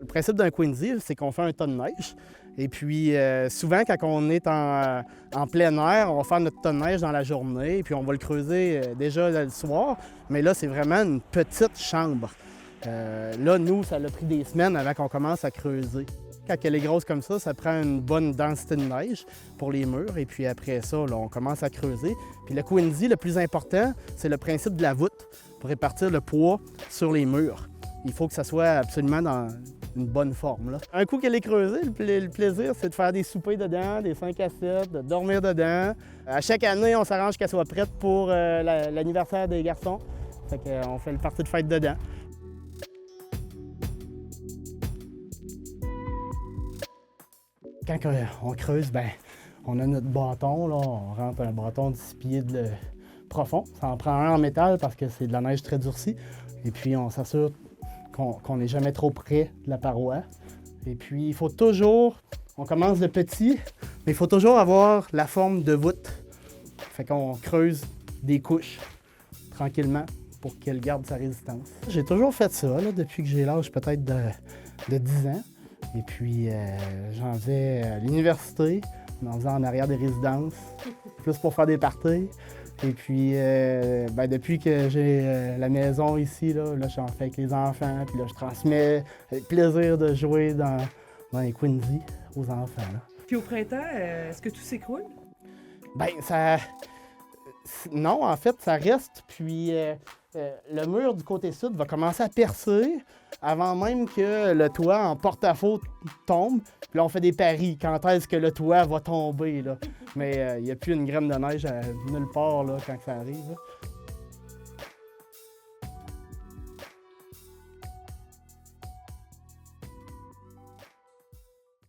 Le principe d'un Quincy, c'est qu'on fait un tas de neige. Et puis, souvent, quand on est en plein air, on va faire notre tas de neige dans la journée, et puis on va le creuser déjà le soir. Mais là, c'est vraiment une petite chambre. Là, nous, ça a pris des semaines avant qu'on commence à creuser. Quand elle est grosse comme ça prend une bonne densité de neige pour les murs. Et puis après ça, là, on commence à creuser. Puis le Quincy, le plus important, c'est le principe de la voûte pour répartir le poids sur les murs. Il faut que ça soit absolument dans une bonne forme, là. Un coup qu'elle est creusée, le plaisir, c'est de faire des soupers dedans, des 5 à 7, de dormir dedans. À chaque année, on s'arrange qu'elle soit prête pour l'anniversaire des garçons. Fait qu'on fait le party de fête dedans. Quand on creuse, ben, on a notre bâton, là, on rentre un bâton de 6 pieds de profond. Ça en prend un en métal parce que c'est de la neige très durcie. Et puis on s'assure qu'on n'est jamais trop près de la paroi. Et puis il faut toujours, on commence de petit, mais il faut toujours avoir la forme de voûte. Fait qu'on creuse des couches tranquillement pour qu'elle garde sa résistance. J'ai toujours fait ça, là, depuis que j'ai l'âge peut-être de 10 ans. Et puis, j'en faisais à l'université, on en faisait en arrière des résidences, plus pour faire des parties. Et puis, depuis que j'ai la maison ici, là, j'en fais avec les enfants, puis là, je transmets le plaisir de jouer dans les Quincy aux enfants, là. Puis au printemps, est-ce que tout s'écroule? Bien, ça... Non, en fait, ça reste, puis le mur du côté sud va commencer à percer avant même que le toit en porte-à-faux tombe. Puis là, on fait des paris. Quand est-ce que le toit va tomber, là? Mais il n'y a plus une graine de neige nulle part, là, quand ça arrive, là.